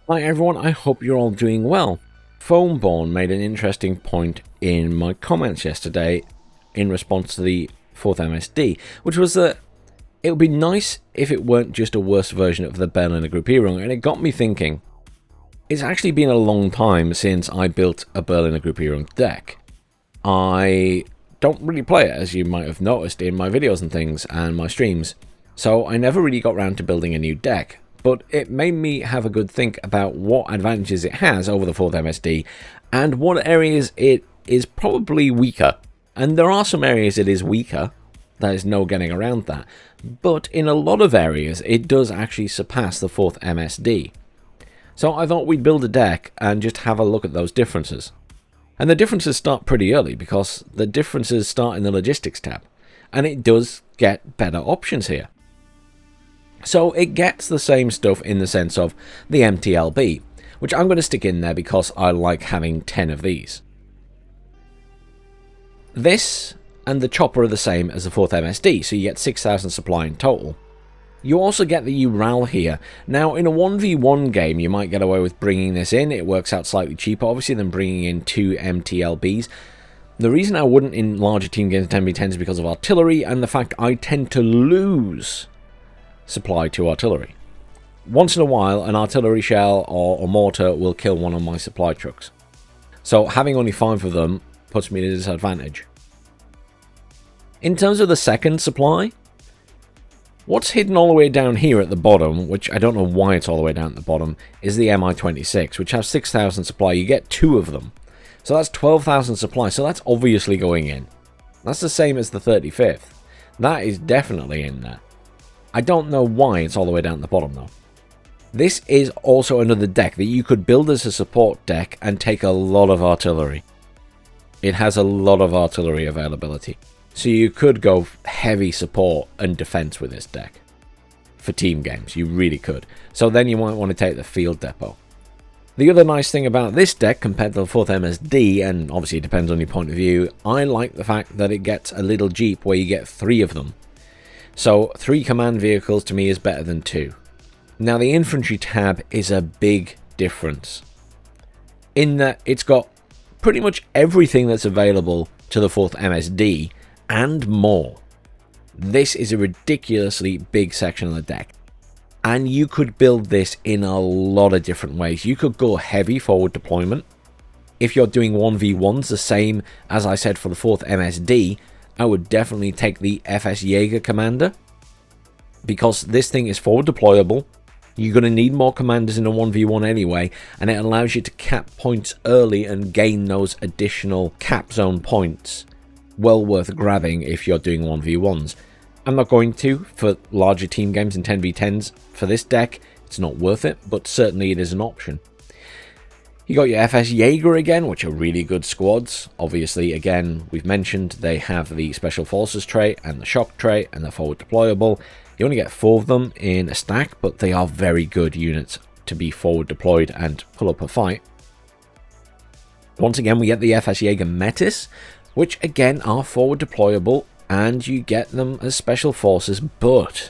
Hi everyone, I hope you're all doing well. Foamborn made an interesting point in my comments yesterday in response to the 4th MSD, which was that it would be nice if it weren't just a worse version of the Bandanner Gruppierung, and it got me thinking. It's actually been a long time since I built a Bandanner Gruppierung deck. I don't really play it, as you might have noticed in my videos and things and my streams, so I never really got around to building a new deck. But it made me have a good think about what advantages it has over the 4th MSD and what areas it is probably weaker. And there are some areas it is weaker, there is no getting around that, but in a lot of areas it does actually surpass the 4th MSD. So I thought we'd build a deck and just have a look at those differences. And the differences start pretty early because the differences start in the logistics tab, and it does get better options here. So it gets the same stuff in the sense of the MTLB, which I'm going to stick in there because I like having 10 of these. This and the chopper are the same as the 4th MSD, so you get 6,000 supply in total. You also get the Ural here. Now, in a 1v1 game, you might get away with bringing this in. It works out slightly cheaper, obviously, than bringing in 2 MTLBs. The reason I wouldn't in larger team games 10v10 is because of artillery and the fact I tend to lose supply to artillery. Once in a while, an artillery shell or a mortar will kill one of my supply trucks. So having only 5 of them puts me at a disadvantage. In terms of the second supply, what's hidden all the way down here at the bottom, which I don't know why it's all the way down at the bottom, is the MI26, which has 6,000 supply. You get 2 of them. So that's 12,000 supply, so that's obviously going in. That's the same as the 35th. That is definitely in there. I don't know why it's all the way down at the bottom though. This is also another deck that you could build as a support deck and take a lot of artillery. It has a lot of artillery availability. So you could go heavy support and defense with this deck. For team games, you really could. So then you might want to take the field depot. The other nice thing about this deck compared to the 4th MSD, and obviously it depends on your point of view, I like the fact that it gets a little Jeep where you get 3 of them. So 3 command vehicles to me is better than 2. Now the infantry tab is a big difference in that it's got pretty much everything that's available to the 4th MSD and more. This is a ridiculously big section of the deck, and you could build this in a lot of different ways. You could go heavy forward deployment. If you're doing 1v1s, the same as I said for the 4th MSD, I would definitely take the FS Jaeger Commander, because this thing is forward deployable. You're going to need more commanders in a 1v1 anyway, and it allows you to cap points early and gain those additional cap zone points. Well worth grabbing if you're doing 1v1s. I'm not going to for larger team games and 10v10s. For this deck, it's not worth it, but certainly it is an option. You got your FS Jaeger again, which are really good squads. Obviously, again, we've mentioned they have the Special Forces trait and the Shock trait, and they're forward deployable. You only get 4 of them in a stack, but they are very good units to be forward deployed and pull up a fight. Once again, we get the FS Jaeger Metis, which again are forward deployable, and you get them as Special Forces, but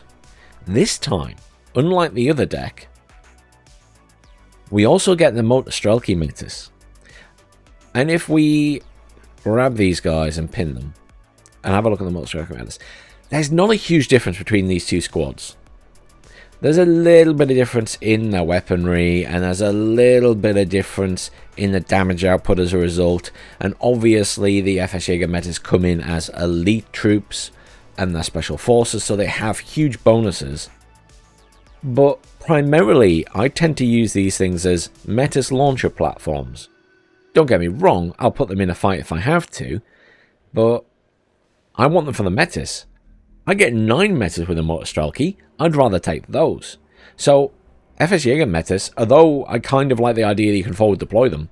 this time, unlike the other deck, we also get the Motor Strelky Metis. And if we grab these guys and pin them, and have a look at the Motor Strelky Metis, there's not a huge difference between these 2 squads. There's a little bit of difference in their weaponry, and there's a little bit of difference in the damage output as a result. And obviously the FS Jaeger Metis come in as elite troops and their special forces, so they have huge bonuses. But primarily, I tend to use these things as Metis launcher platforms. Don't get me wrong, I'll put them in a fight if I have to, but I want them for the Metis. I get 9 Metis with a Motor Strelky, I'd rather take those. So, FS Jaeger Metis, although I kind of like the idea that you can forward deploy them,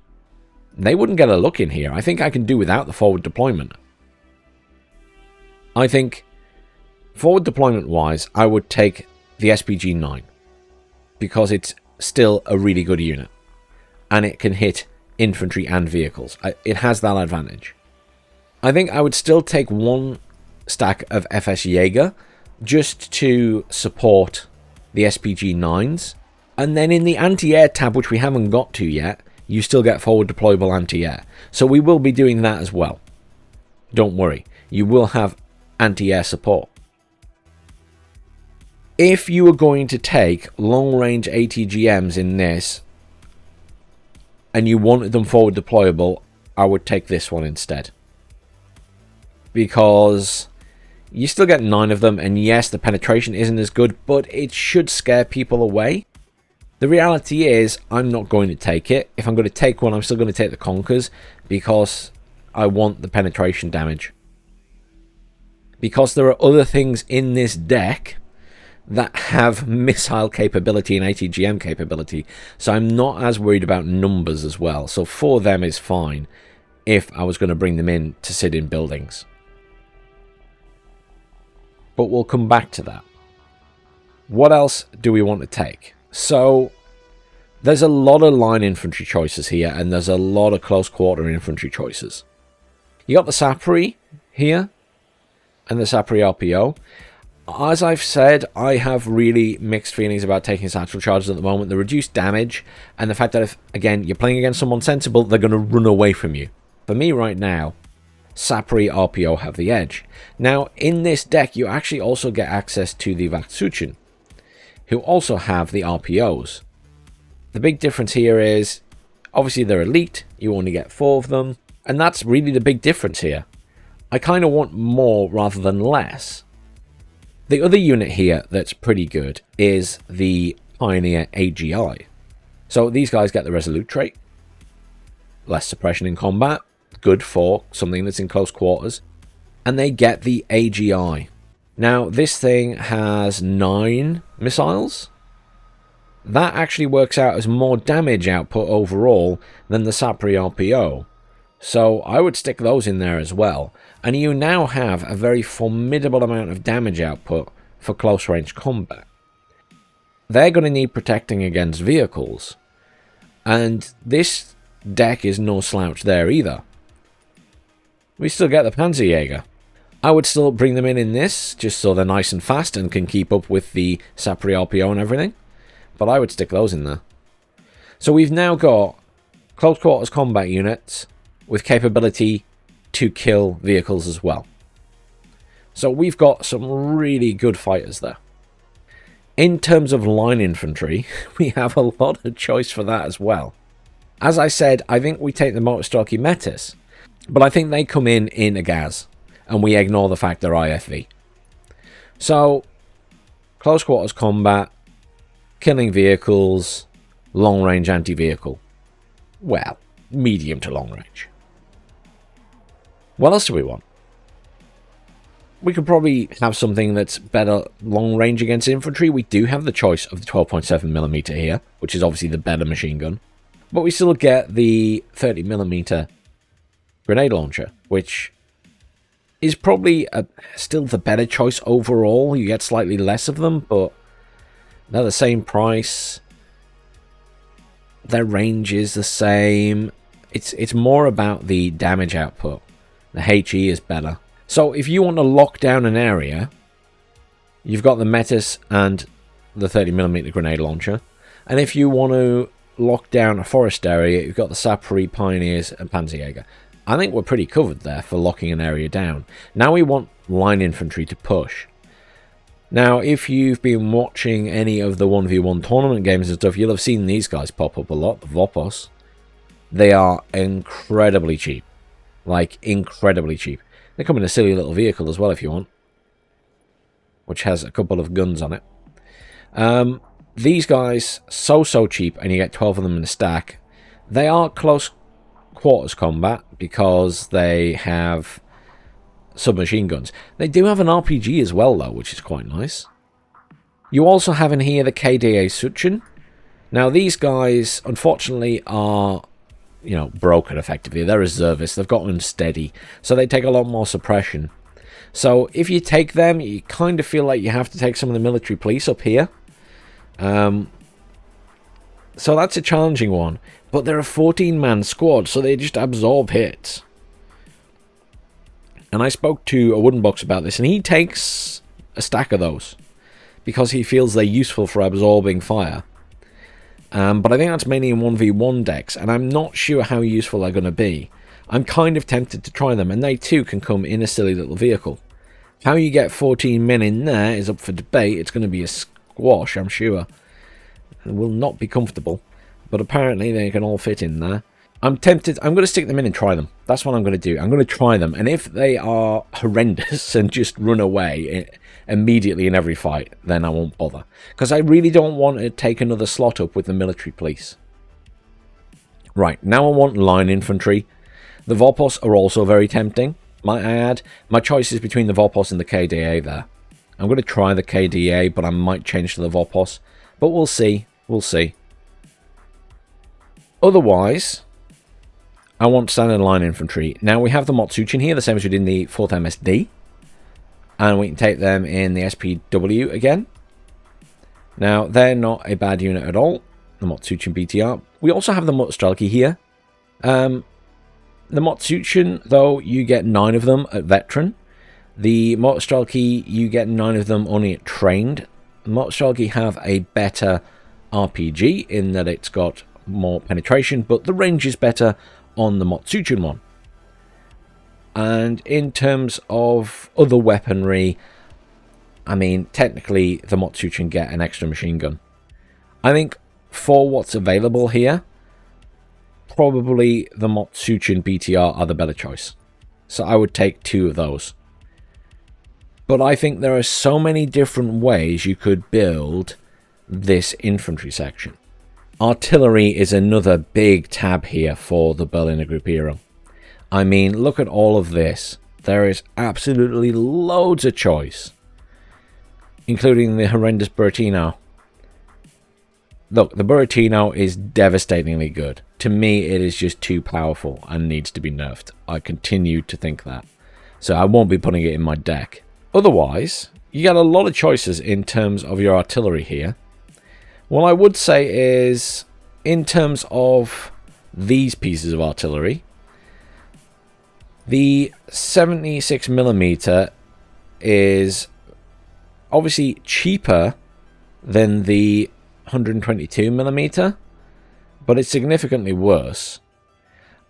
they wouldn't get a look in here. I think I can do without the forward deployment. I think, forward deployment wise, I would take the SPG-9, because it's still a really good unit, and it can hit infantry and vehicles. It has that advantage. I think I would still take 1 stack of FS Jaeger just to support the SPG-9s And then in the anti-air tab, which we haven't got to yet, you still get forward deployable anti-air. So we will be doing that as well. Don't worry, you will have anti-air support. If you were going to take long-range ATGMs in this, and you wanted them forward deployable, I would take this one instead. Because you still get 9 of them, and yes, the penetration isn't as good, but it should scare people away. The reality is, I'm not going to take it. If I'm going to take one, I'm still going to take the Conkers, because I want the penetration damage. Because there are other things in this deck that have missile capability and ATGM capability, so I'm not as worried about numbers as well. So 4 of them is fine if I was going to bring them in to sit in buildings. But we'll come back to that. What else do we want to take? So there's a lot of line infantry choices here, and there's a lot of close quarter infantry choices. You got the Sapri here, and the Sapri RPO. As I've said, I have really mixed feelings about taking satchel charges at the moment. The reduced damage, and the fact that if, again, you're playing against someone sensible, they're going to run away from you. For me right now, Sapri RPO have the edge. Now, in this deck, you actually also get access to the Vatsuchin, who also have the RPOs. The big difference here is, obviously they're elite, you only get 4 of them, and that's really the big difference here. I kind of want more rather than less. The other unit here that's pretty good is the Pioneer AGI. So these guys get the Resolute trait. Less suppression in combat. Good for something that's in close quarters. And they get the AGI. Now, this thing has 9 missiles. That actually works out as more damage output overall than the Sapri RPO. So I would stick those in there as well. And you now have a very formidable amount of damage output for close range combat. They're going to need protecting against vehicles. And this deck is no slouch there either. We still get the Panzerjäger. I would still bring them in this, just so they're nice and fast and can keep up with the Sapri RPO and everything. But I would stick those in there. So we've now got close quarters combat units with capability to kill vehicles as well. So we've got some really good fighters there. In terms of line infantry, we have a lot of choice for that as well. As I said, I think we take the Motostocky Metis, but I think they come in a Gaz, and we ignore the fact they're IFV. So, close quarters combat, killing vehicles, long range anti-vehicle. Well, medium to long range. What else do we want? We could probably have something that's better long range against infantry. We do have the choice of the 12.7mm here, which is obviously the better machine gun. But we still get the 30mm grenade launcher, which is probably still the better choice overall. You get slightly less of them, but they're the same price. Their range is the same. It's more about the damage output. The HE is better. So if you want to lock down an area, you've got the Metis and the 30mm grenade launcher. And if you want to lock down a forest area, you've got the Sapri, Pioneers and Panzerjäger. I think we're pretty covered there for locking an area down. Now we want line infantry to push. Now, if you've been watching any of the 1v1 tournament games and stuff, you'll have seen these guys pop up a lot, the Vopos. They are incredibly cheap. Like, incredibly cheap. They come in a silly little vehicle as well if you want, which has a couple of guns on it. These guys, so cheap, and you get 12 of them in a stack. They are close quarters combat because they have submachine guns. They do have an RPG as well, though, which is quite nice. You also have in here the KDA Suchin. Now, these guys, unfortunately, are, you know, broken effectively. They're reservists. They've got unsteady, so they take a lot more suppression. So if you take them, you kind of feel like you have to take some of the military police up here. So that's a challenging one. But they're a 14-man squad, so they just absorb hits. And I spoke to a Wooden Box about this, and he takes a stack of those because he feels they're useful for absorbing fire. But I think that's mainly in 1v1 decks, and I'm not sure how useful they're going to be. I'm kind of tempted to try them, and they too can come in a silly little vehicle. How you get 14 men in there is up for debate. It's going to be a squash, I'm sure. It will not be comfortable, but apparently they can all fit in there. I'm tempted. I'm going to stick them in and try them. That's what I'm going to do. I'm going to try them, and if they are horrendous and just run away immediately in every fight, then I won't bother. Because I really don't want to take another slot up with the military police. Right, now I want line infantry. The Vorpos are also very tempting, might I add. My choice is between the Vorpos and the KDA there. I'm going to try the KDA, but I might change to the Vorpos. But we'll see. We'll see. Otherwise, I want standard line infantry. Now we have the Motsuchin here, the same as we did in the 4th MSD. And we can take them in the SPW again. Now, they're not a bad unit at all. The Motsuchin BTR. We also have the Motstrelki here. The Motsuchin, though, you get 9 of them at Veteran. The Motstrelki, you get 9 of them only at Trained. The Motstrelki have a better RPG in that it's got more penetration, but the range is better on the Motsuchin one. And in terms of other weaponry, I mean, technically, the Motsuchin get an extra machine gun. I think for what's available here, probably the Motsuchin BTR are the better choice. So I would take 2 of those. But I think there are so many different ways you could build this infantry section. Artillery is another big tab here for the Berliner Gruppierung. I mean, look at all of this. There is absolutely loads of choice, including the horrendous Buratino. Look, the Buratino is devastatingly good. To me, it is just too powerful and needs to be nerfed. I continue to think that. So I won't be putting it in my deck. Otherwise, you get a lot of choices in terms of your artillery here. What I would say is, in terms of these pieces of artillery, the 76mm is obviously cheaper than the 122mm, but it's significantly worse.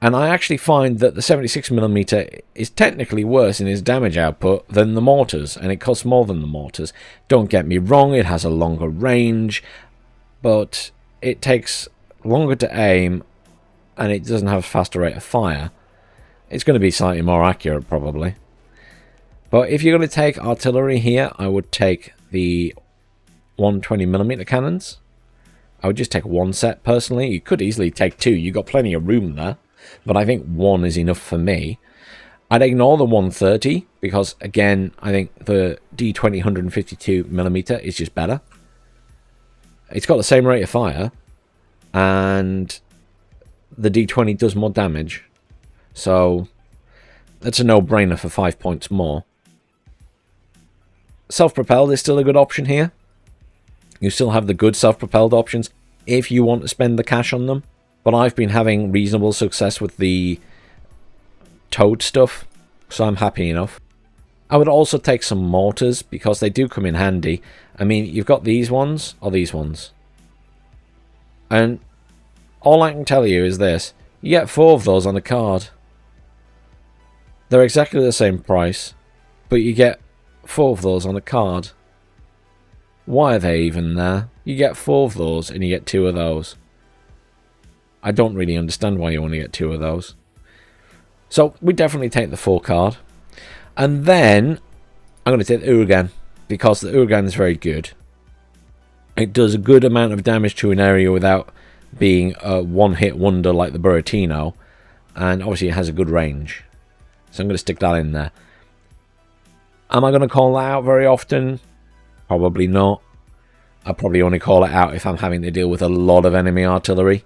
And I actually find that the 76mm is technically worse in its damage output than the mortars, and it costs more than the mortars. Don't get me wrong, it has a longer range, but it takes longer to aim, and it doesn't have a faster rate of fire. It's going to be slightly more accurate, probably. But if you're going to take artillery here, I would take the 120mm cannons. I would just take 1 set, personally. You could easily take 2. You've got plenty of room there. But I think 1 is enough for me. I'd ignore the 130, because, again, I think the D20 152mm is just better. It's got the same rate of fire, and the D20 does more damage. So, that's a no-brainer for 5 points more. Self-propelled is still a good option here. You still have the good self-propelled options if you want to spend the cash on them. But I've been having reasonable success with the towed stuff, so I'm happy enough. I would also take some mortars, because they do come in handy. I mean, you've got these ones, or these ones. And all I can tell you is this. You get 4 of those on a card. They're exactly the same price, but you get 4 of those on a card. Why are they even there? You get 4 of those, and you get 2 of those. I don't really understand why you only get 2 of those. So, we definitely take the 4 card. And then, I'm going to take the Uragan, because the Uragan is very good. It does a good amount of damage to an area without being a one-hit wonder like the Buratino. And obviously it has a good range. So I'm going to stick that in there. Am I going to call that out very often? Probably not. I'll probably only call it out if I'm having to deal with a lot of enemy artillery.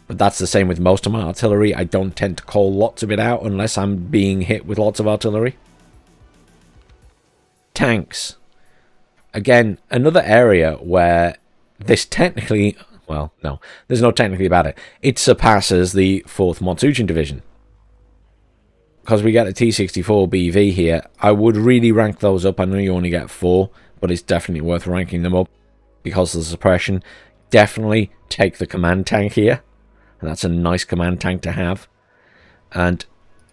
But that's the same with most of my artillery. I don't tend to call lots of it out unless I'm being hit with lots of artillery. Tanks. Again, another area where this technically... Well, no. There's no technically about it. It surpasses the 4th Motsuchin Division. Because we get a T64 BV here. I would really rank those up. I know you only get 4, but it's definitely worth ranking them up because of the suppression. Definitely take the command tank here. And that's a nice command tank to have. And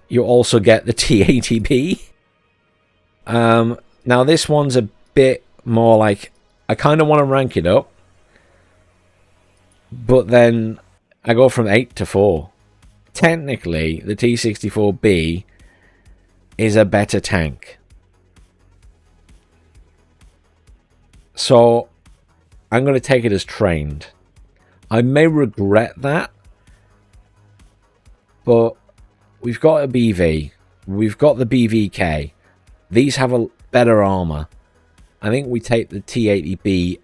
you also get the T80B. Now this one's a bit more like, I kind of want to rank it up. But then I go from 8 to 4. Technically, the T64B is a better tank. So I'm going to take it as trained. I may regret that. But we've got a BV. We've got the BVK. These have a better armor. I think we take the T80B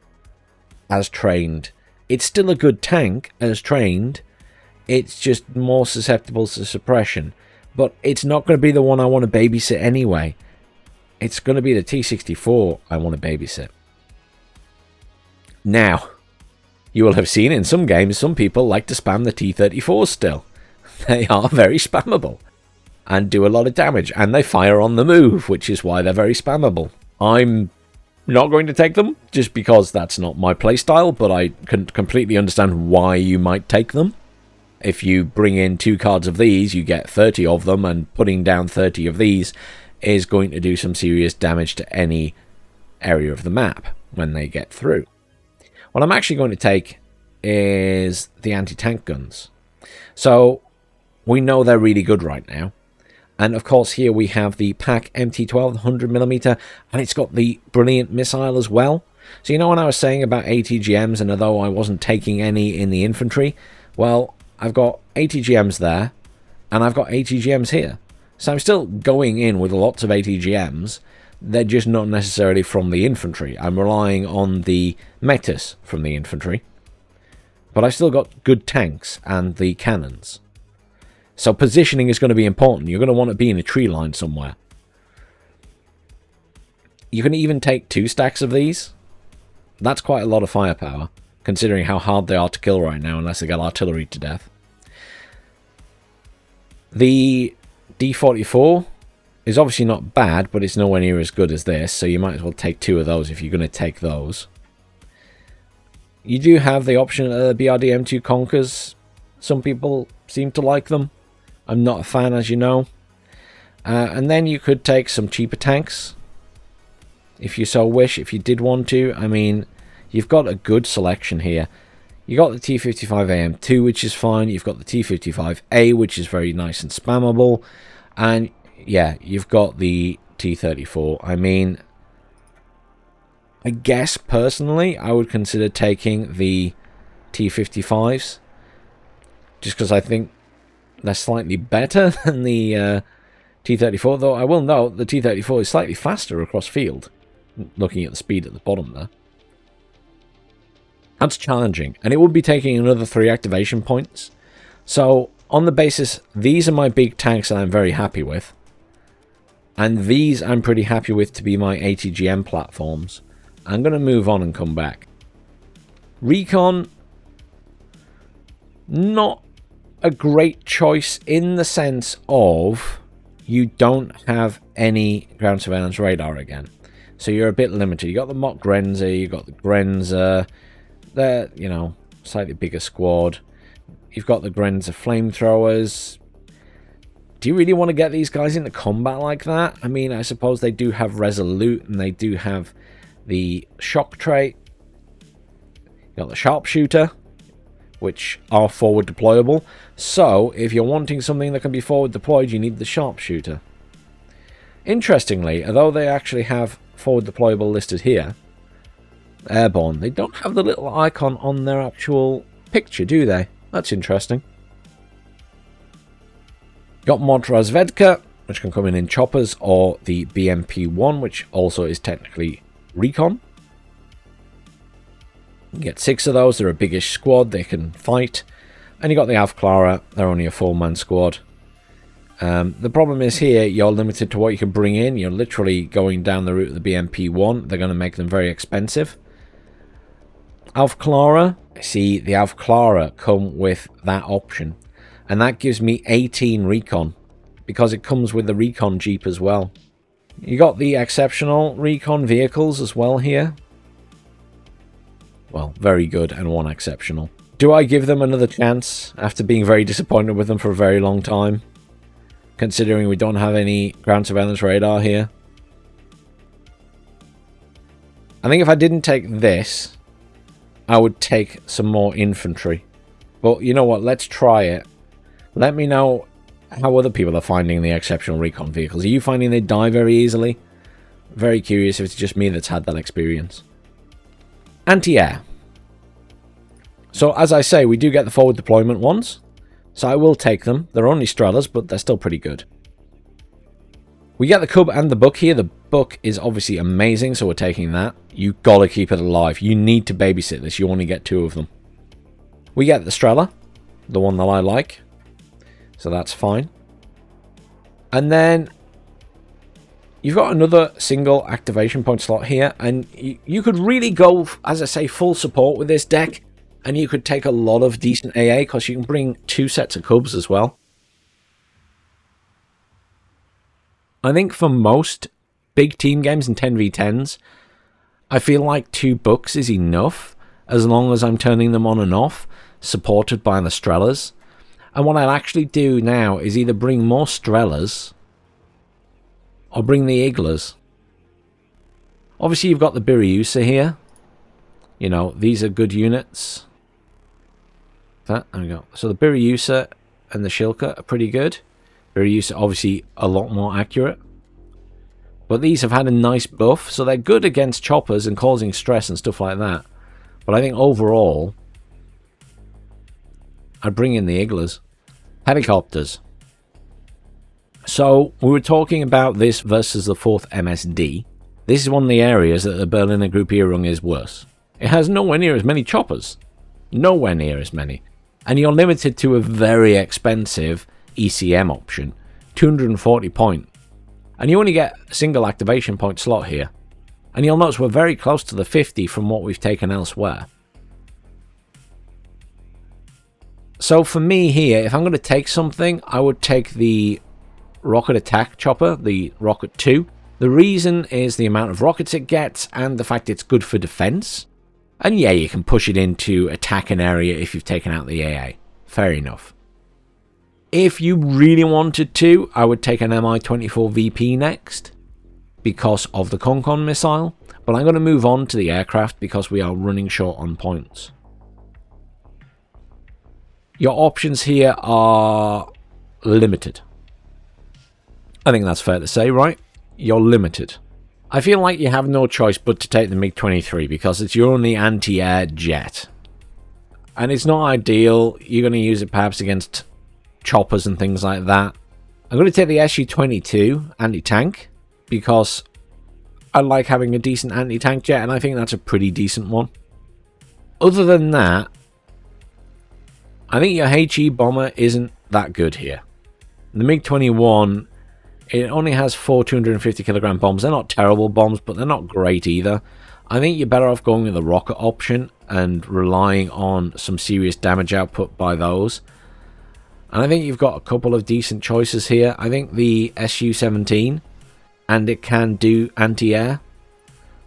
as trained. It's still a good tank as trained. It's just more susceptible to suppression. But it's not going to be the one I want to babysit anyway. It's going to be the T64 I want to babysit. Now, you will have seen in some games some people like to spam the T34 still. They are very spammable and do a lot of damage, and they fire on the move, which is why they're very spammable. I'm not going to take them just because that's not my playstyle, but I can completely understand why you might take them. If you bring in 2 cards of these, you get 30 of them, and putting down 30 of these is going to do some serious damage to any area of the map when they get through. What I'm actually going to take is the anti-tank guns. So we know they're really good right now. And of course here we have the PaK MT12 100mm, and it's got the brilliant missile as well. So you know when I was saying about ATGMs, and although I wasn't taking any in the infantry, well, I've got ATGMs there, and I've got ATGMs here. So I'm still going in with lots of ATGMs. They're just not necessarily from the infantry. I'm relying on the Metis from the infantry. But I've still got good tanks and the cannons. So positioning is going to be important. You're going to want to be in a tree line somewhere. You can even take 2 stacks of these. That's quite a lot of firepower, considering how hard they are to kill right now, unless they get artillery to death. The D44 is obviously not bad, but it's nowhere near as good as this, so you might as well take 2 of those if you're going to take those. You do have the option of the BRD-M2 Conkers. Some people seem to like them. I'm not a fan, as you know. And then you could take some cheaper tanks, if you so wish, if you did want to. I mean, you've got a good selection here. You got the T55AM2, which is fine. You've got the T55A, which is very nice and spammable. And yeah, you've got the T34. I mean, I guess personally I would consider taking the T55s, just because I think they're slightly better than the T34, though I will note the T34 is slightly faster across field, looking at the speed at the bottom there. That's challenging, and it would be taking another 3 activation points. So on the basis, these are my big tanks that I'm very happy with, and these I'm pretty happy with to be my ATGM platforms. I'm going to move on and come back. Recon, not a great choice in the sense of you don't have any ground surveillance radar again. So you're a bit limited. You got the Mock Grenzer, you got the Grenzer, they're, you know, slightly bigger squad. You've got the Grenzer flamethrowers. Do you really want to get these guys into combat like that? I mean, I suppose they do have Resolute, and they do have the shock trait. You got the sharpshooter, which are forward deployable. So if you're wanting something that can be forward deployed, you need the sharpshooter. Interestingly, although they actually have forward deployable listed here, airborne, they don't have the little icon on their actual picture, do they? That's interesting. Got Mod Razvedka, which can come in choppers, or the BMP-1, which also is technically Recon. You get 6 of those. They're a biggish squad. They can fight. And you got the Alf Clara. They're only a 4-man squad. The problem is here, you're limited to what you can bring in. You're literally going down the route of the BMP-1. They're going to make them very expensive. Alf Clara. See, the Alf Clara come with that option. And that gives me 18 Recon, because it comes with the Recon Jeep as well. You got the exceptional Recon vehicles as well here. Well, very good and 1 exceptional. Do I give them another chance after being very disappointed with them for a very long time? Considering we don't have any ground surveillance radar here. I think if I didn't take this, I would take some more infantry. But you know what? Let's try it. Let me know how other people are finding the exceptional recon vehicles. Are you finding they die very easily? Very curious if it's just me that's had that experience. Anti-air. So as I say, we do get the forward deployment ones. So I will take them. They're only Strelas, but they're still pretty good. We get the Cub and the Buck here. The Buck is obviously amazing, so we're taking that. You gotta keep it alive. You need to babysit this. You only get 2 of them. We get the Strela, the one that I like. So that's fine. And then you've got another single activation point slot here. And you could really go, as I say, full support with this deck. And you could take a lot of decent AA because you can bring 2 sets of Cubs as well. I think for most big team games in 10v10s, I feel like 2 Bucks is enough as long as I'm turning them on and off, supported by the Strelas. And what I'll actually do now is either bring more Strelas or bring the Iglas. Obviously, you've got the Biryusa here. You know, these are good units. There we go. So the Biryusa and the Shilka are pretty good. Biryusa obviously a lot more accurate. But these have had a nice buff, so they're good against choppers and causing stress and stuff like that. But I think overall, I'd bring in the Iglas. Helicopters. So we were talking about this versus the 4th MSD. This is one of the areas that the Berliner Gruppierung is worse. It has nowhere near as many choppers. Nowhere near as many. And you're limited to a very expensive ECM option. 240 point. And you only get a single activation point slot here. And you'll notice we're very close to the 50 from what we've taken elsewhere. So for me here, if I'm going to take something, I would take the rocket attack chopper, the Rocket 2. The reason is the amount of rockets it gets and the fact it's good for defense. And yeah, you can push it into attack an area if you've taken out the AA. Fair enough. If you really wanted to, I would take an Mi-24 VP next because of the Concon missile. But I'm going to move on to the aircraft because we are running short on points. Your options here are limited. I think that's fair to say, right? You're limited. I feel like you have no choice but to take the MiG-23 because it's your only anti-air jet. And it's not ideal. You're going to use it perhaps against choppers and things like that. I'm going to take the Su-22 anti-tank because I like having a decent anti-tank jet and I think that's a pretty decent one. Other than that, I think your HE bomber isn't that good here. The MiG-21, it only has 4 250 kilogram bombs. They're not terrible bombs, but they're not great either. I think you're better off going with the rocket option and relying on some serious damage output by those. And I think you've got a couple of decent choices here. I think the Su-17, and it can do anti-air.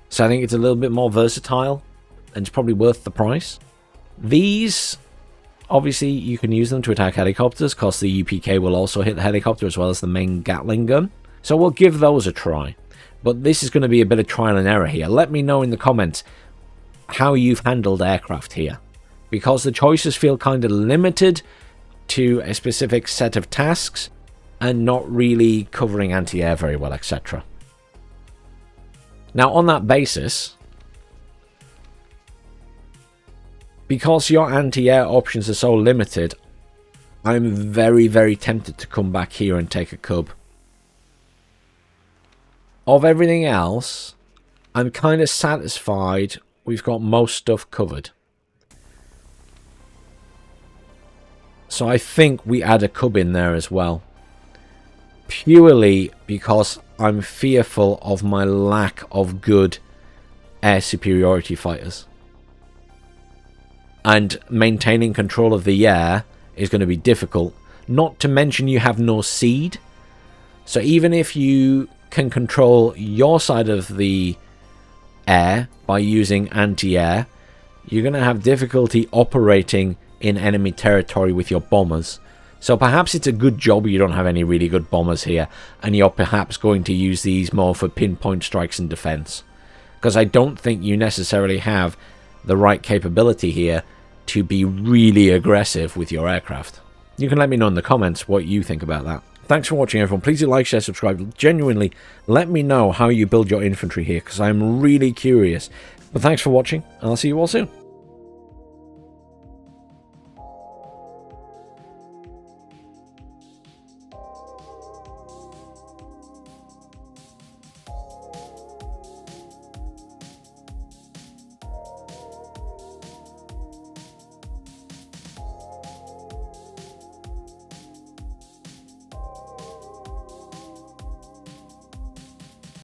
So I think it's a little bit more versatile, and it's probably worth the price. These, obviously, you can use them to attack helicopters, because the UPK will also hit the helicopter as well as the main Gatling gun. So we'll give those a try. But this is going to be a bit of trial and error here. Let me know in the comments how you've handled aircraft here. Because the choices feel kind of limited to a specific set of tasks and not really covering anti-air very well, etc. Now, on that basis, because your anti-air options are so limited, I'm very, very tempted to come back here and take a Cub. Of everything else, I'm kind of satisfied we've got most stuff covered. So I think we add a Cub in there as well. Purely because I'm fearful of my lack of good air superiority fighters. And maintaining control of the air is going to be difficult. Not to mention you have no seed. So even if you can control your side of the air by using anti-air, you're going to have difficulty operating in enemy territory with your bombers. So perhaps it's a good job you don't have any really good bombers here, and you're perhaps going to use these more for pinpoint strikes and defense. Because I don't think you necessarily have the right capability here to be really aggressive with your aircraft. You can let me know in the comments what you think about that. Thanks for watching, everyone. Please do like, share, subscribe. Genuinely, let me know how you build your infantry here, because I'm really curious. But thanks for watching, and I'll see you all soon.